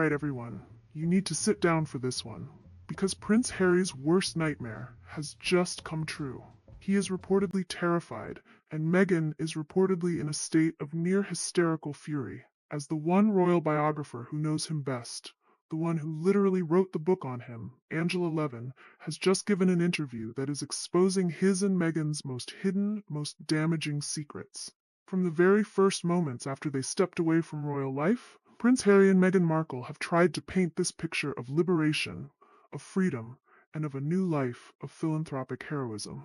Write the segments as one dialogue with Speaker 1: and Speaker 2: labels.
Speaker 1: Alright everyone, you need to sit down for this one, because Prince Harry's worst nightmare has just come true. He is reportedly terrified, and Meghan is reportedly in a state of near hysterical fury, as the one royal biographer who knows him best, the one who literally wrote the book on him, Angela Levin, has just given an interview that is exposing his and Meghan's most hidden, most damaging secrets. From the very first moments after they stepped away from royal life, Prince Harry and Meghan Markle have tried to paint this picture of liberation, of freedom, and of a new life of philanthropic heroism.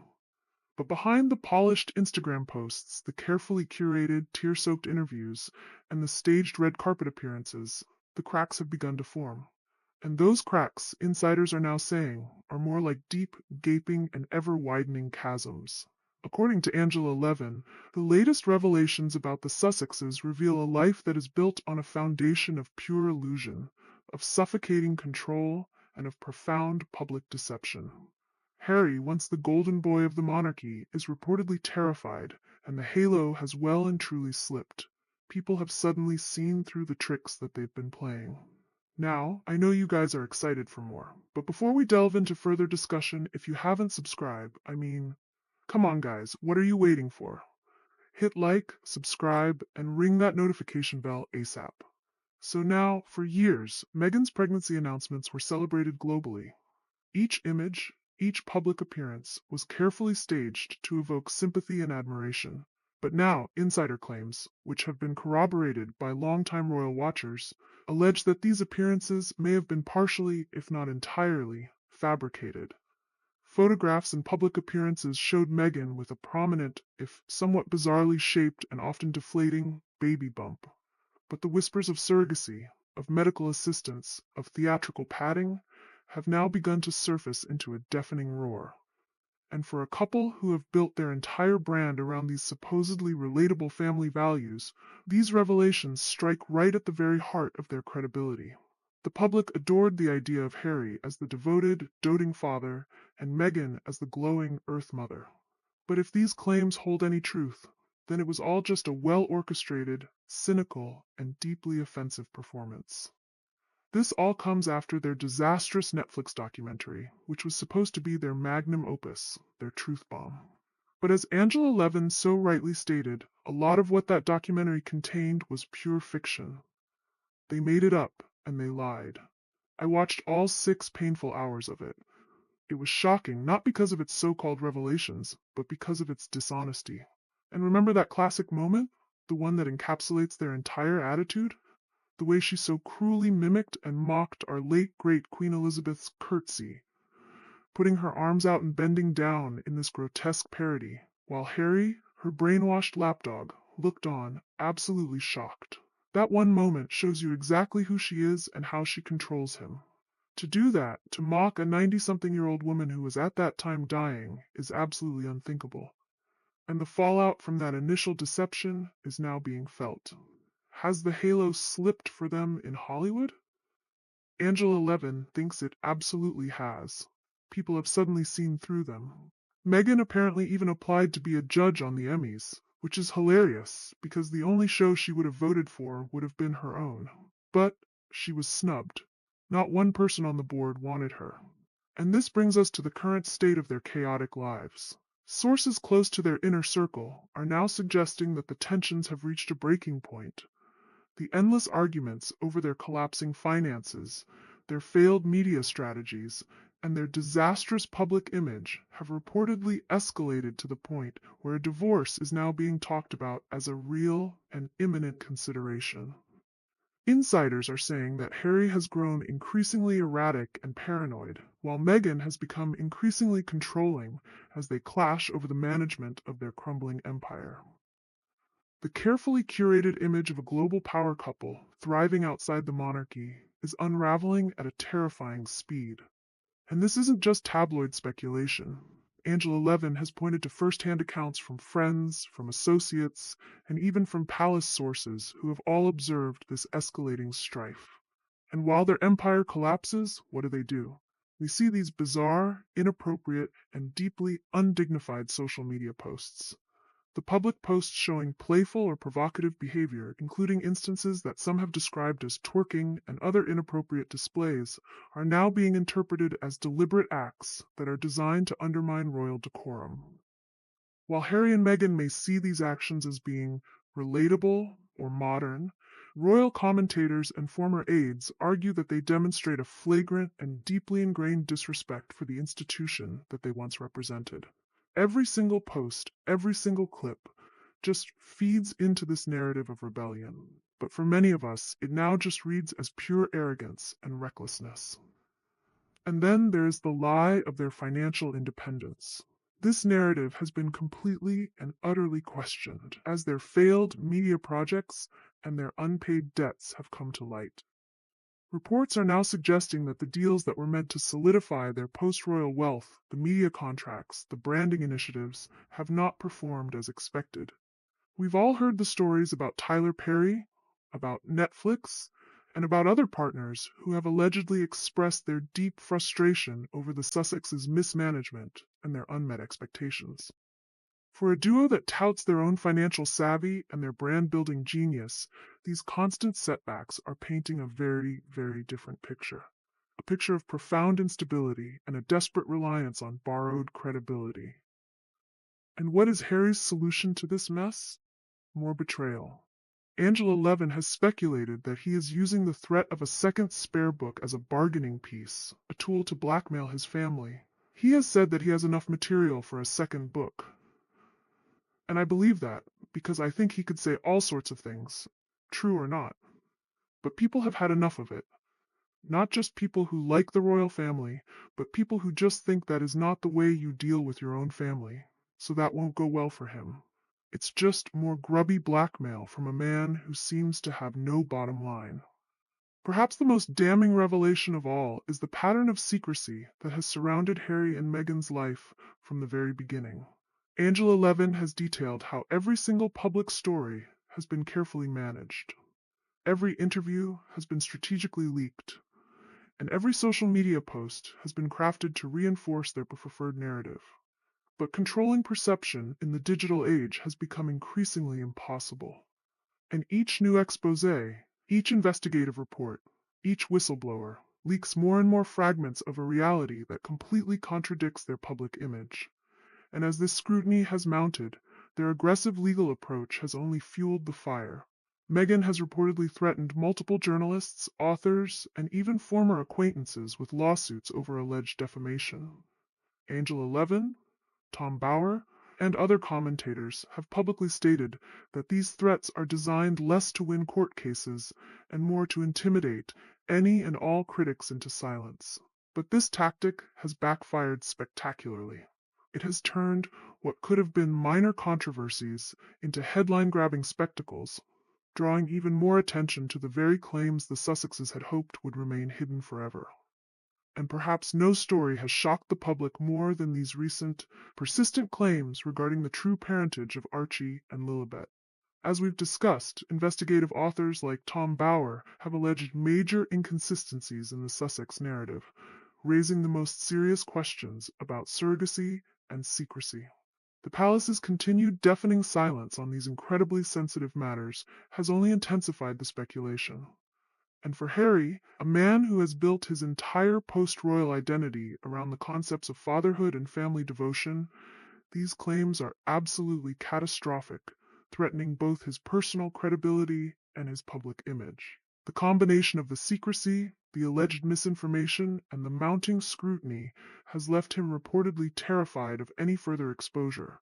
Speaker 1: But behind the polished Instagram posts, the carefully curated, tear-soaked interviews, and the staged red carpet appearances, the cracks have begun to form. And those cracks, insiders are now saying, are more like deep, gaping, and ever-widening chasms. According to Angela Levin, the latest revelations about the Sussexes reveal a life that is built on a foundation of pure illusion, of suffocating control, and of profound public deception. Harry, once the golden boy of the monarchy, is reportedly terrified, and the halo has well and truly slipped. People have suddenly seen through the tricks that they've been playing. Now, I know you guys are excited for more, but before we delve into further discussion, if you haven't subscribed, come on guys, what are you waiting for? Hit like, subscribe, and ring that notification bell ASAP. So now, for years, Meghan's pregnancy announcements were celebrated globally. Each image, each public appearance was carefully staged to evoke sympathy and admiration. But now, insider claims, which have been corroborated by longtime royal watchers, allege that these appearances may have been partially, if not entirely, fabricated. Photographs and public appearances showed Meghan with a prominent, if somewhat bizarrely shaped and often deflating, baby bump. But the whispers of surrogacy, of medical assistance, of theatrical padding, have now begun to surface into a deafening roar. And for a couple who have built their entire brand around these supposedly relatable family values, these revelations strike right at the very heart of their credibility. The public adored the idea of Harry as the devoted, doting father, and Meghan as the glowing Earth mother. But if these claims hold any truth, then it was all just a well-orchestrated, cynical, and deeply offensive performance. This all comes after their disastrous Netflix documentary, which was supposed to be their magnum opus, their truth bomb. But as Angela Levin so rightly stated, a lot of what that documentary contained was pure fiction. They made it up, and they lied. I watched all 6 painful hours of it. It was shocking, not because of its so-called revelations, but because of its dishonesty. And remember that classic moment? The one that encapsulates their entire attitude? The way she so cruelly mimicked and mocked our late great Queen Elizabeth's curtsy, putting her arms out and bending down in this grotesque parody, while Harry, her brainwashed lapdog, looked on, absolutely shocked. That one moment shows you exactly who she is and how she controls him. To do that, to mock a 90-something-year-old woman who was at that time dying, is absolutely unthinkable. And the fallout from that initial deception is now being felt. Has the halo slipped for them in Hollywood? Angela Levin thinks it absolutely has. People have suddenly seen through them. Meghan apparently even applied to be a judge on the Emmys, which is hilarious because the only show she would have voted for would have been her own. But she was snubbed. Not one person on the board wanted her. And this brings us to the current state of their chaotic lives. Sources close to their inner circle are now suggesting that the tensions have reached a breaking point. The endless arguments over their collapsing finances, their failed media strategies, and their disastrous public image have reportedly escalated to the point where a divorce is now being talked about as a real and imminent consideration. Insiders are saying that Harry has grown increasingly erratic and paranoid, while Meghan has become increasingly controlling as they clash over the management of their crumbling empire. The carefully curated image of a global power couple thriving outside the monarchy is unraveling at a terrifying speed. And this isn't just tabloid speculation. Angela Levin has pointed to first-hand accounts from friends, from associates, and even from palace sources who have all observed this escalating strife. And while their empire collapses, what do? We see these bizarre, inappropriate, and deeply undignified social media posts. The public posts showing playful or provocative behavior, including instances that some have described as twerking and other inappropriate displays, are now being interpreted as deliberate acts that are designed to undermine royal decorum. While Harry and Meghan may see these actions as being relatable or modern, royal commentators and former aides argue that they demonstrate a flagrant and deeply ingrained disrespect for the institution that they once represented. Every single post, every single clip, just feeds into this narrative of rebellion. But for many of us, it now just reads as pure arrogance and recklessness. And then there is the lie of their financial independence. This narrative has been completely and utterly questioned as their failed media projects and their unpaid debts have come to light. Reports are now suggesting that the deals that were meant to solidify their post-royal wealth, the media contracts, the branding initiatives, have not performed as expected. We've all heard the stories about Tyler Perry, about Netflix, and about other partners who have allegedly expressed their deep frustration over the Sussexes' mismanagement and their unmet expectations. For a duo that touts their own financial savvy and their brand-building genius, these constant setbacks are painting a very, very different picture. A picture of profound instability and a desperate reliance on borrowed credibility. And what is Harry's solution to this mess? More betrayal. Angela Levin has speculated that he is using the threat of a second spare book as a bargaining piece, a tool to blackmail his family. He has said that he has enough material for a second book. And I believe that, because I think he could say all sorts of things, true or not. But people have had enough of it. Not just people who like the royal family, but people who just think that is not the way you deal with your own family, so that won't go well for him. It's just more grubby blackmail from a man who seems to have no bottom line. Perhaps the most damning revelation of all is the pattern of secrecy that has surrounded Harry and Meghan's life from the very beginning. Angela Levin has detailed how every single public story has been carefully managed. Every interview has been strategically leaked, and every social media post has been crafted to reinforce their preferred narrative. But controlling perception in the digital age has become increasingly impossible. And each new exposé, each investigative report, each whistleblower leaks more and more fragments of a reality that completely contradicts their public image. And as this scrutiny has mounted, their aggressive legal approach has only fueled the fire. Meghan has reportedly threatened multiple journalists, authors, and even former acquaintances with lawsuits over alleged defamation. Angela Levin, Tom Bauer, and other commentators have publicly stated that these threats are designed less to win court cases and more to intimidate any and all critics into silence. But this tactic has backfired spectacularly. It has turned what could have been minor controversies into headline-grabbing spectacles, drawing even more attention to the very claims the Sussexes had hoped would remain hidden forever. And perhaps no story has shocked the public more than these recent, persistent claims regarding the true parentage of Archie and Lilibet. As we've discussed, investigative authors like Tom Bauer have alleged major inconsistencies in the Sussex narrative, raising the most serious questions about surrogacy and secrecy. The palace's continued deafening silence on these incredibly sensitive matters has only intensified the speculation. And for Harry, a man who has built his entire post-royal identity around the concepts of fatherhood and family devotion, these claims are absolutely catastrophic, threatening both his personal credibility and his public image. The combination of the secrecy, the alleged misinformation, and the mounting scrutiny has left him reportedly terrified of any further exposure.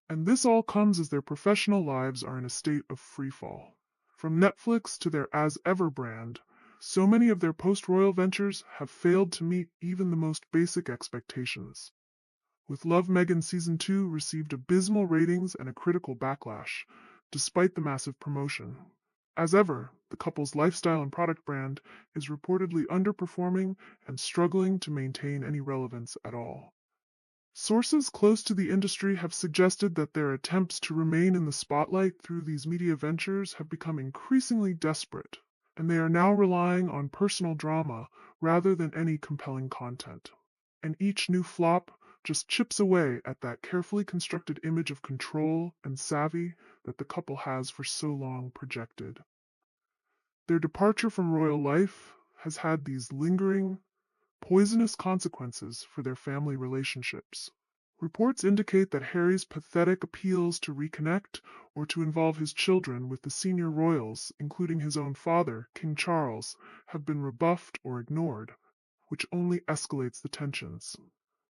Speaker 1: And this all comes as their professional lives are in a state of freefall. From Netflix to their As Ever brand, so many of their post-royal ventures have failed to meet even the most basic expectations. With Love, Meghan Season 2 received abysmal ratings and a critical backlash, despite the massive promotion. As ever, the couple's lifestyle and product brand is reportedly underperforming and struggling to maintain any relevance at all. Sources close to the industry have suggested that their attempts to remain in the spotlight through these media ventures have become increasingly desperate, and they are now relying on personal drama rather than any compelling content. And each new flop just chips away at that carefully constructed image of control and savvy that the couple has for so long projected. Their departure from royal life has had these lingering, poisonous consequences for their family relationships. Reports indicate that Harry's pathetic appeals to reconnect or to involve his children with the senior royals, including his own father, King Charles, have been rebuffed or ignored, which only escalates the tensions.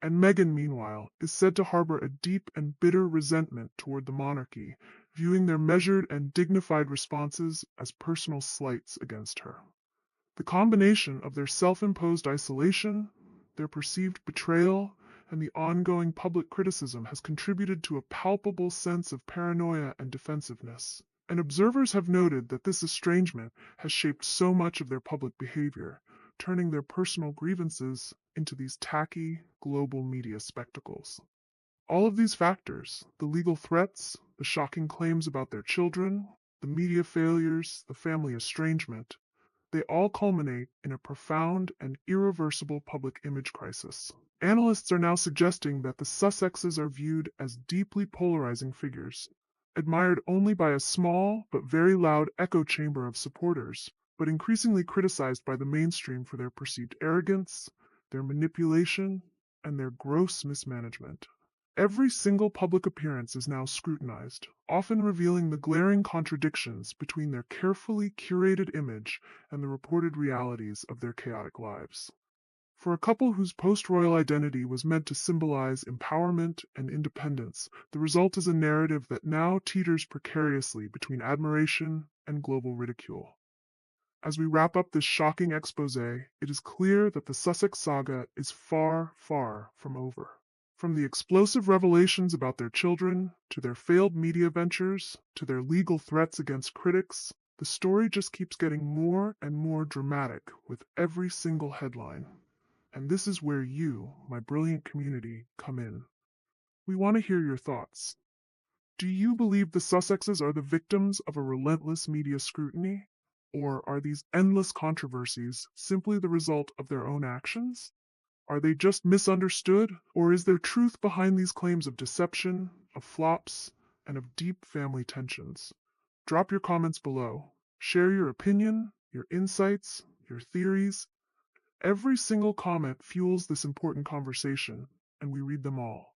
Speaker 1: And Meghan, meanwhile, is said to harbor a deep and bitter resentment toward the monarchy, viewing their measured and dignified responses as personal slights against her. The combination of their self-imposed isolation, their perceived betrayal, and the ongoing public criticism has contributed to a palpable sense of paranoia and defensiveness. And observers have noted that this estrangement has shaped so much of their public behavior, turning their personal grievances into these tacky, global media spectacles. All of these factors, the legal threats, the shocking claims about their children, the media failures, the family estrangement, they all culminate in a profound and irreversible public image crisis. Analysts are now suggesting that the Sussexes are viewed as deeply polarizing figures, admired only by a small but very loud echo chamber of supporters, but increasingly criticized by the mainstream for their perceived arrogance, their manipulation, and their gross mismanagement. Every single public appearance is now scrutinized, often revealing the glaring contradictions between their carefully curated image and the reported realities of their chaotic lives. For a couple whose post-royal identity was meant to symbolize empowerment and independence, the result is a narrative that now teeters precariously between admiration and global ridicule. As we wrap up this shocking expose, it is clear that the Sussex saga is far, far from over. From the explosive revelations about their children, to their failed media ventures, to their legal threats against critics, the story just keeps getting more and more dramatic with every single headline. And this is where you, my brilliant community, come in. We want to hear your thoughts. Do you believe the Sussexes are the victims of a relentless media scrutiny? Or are these endless controversies simply the result of their own actions? Are they just misunderstood, or is there truth behind these claims of deception, of flops, and of deep family tensions? Drop your comments below. Share your opinion, your insights, your theories. Every single comment fuels this important conversation, and we read them all.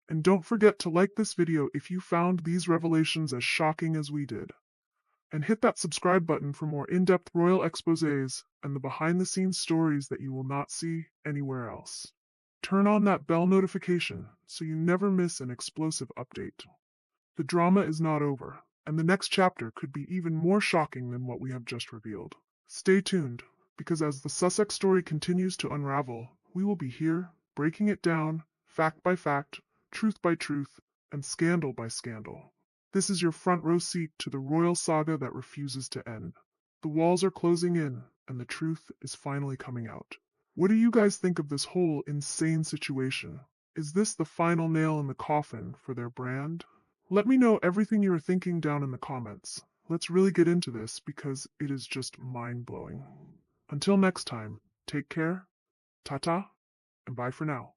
Speaker 1: And don't forget to like this video if you found these revelations as shocking as we did. And hit that subscribe button for more in-depth royal exposés and the behind-the-scenes stories that you will not see anywhere else. Turn on that bell notification so you never miss an explosive update. The drama is not over, and the next chapter could be even more shocking than what we have just revealed. Stay tuned, because as the Sussex story continues to unravel, we will be here, breaking it down, fact by fact, truth by truth, and scandal by scandal. This is your front row seat to the royal saga that refuses to end. The walls are closing in, and the truth is finally coming out. What do you guys think of this whole insane situation? Is this the final nail in the coffin for their brand? Let me know everything you are thinking down in the comments. Let's really get into this because it is just mind-blowing. Until next time, take care, ta-ta, and bye for now.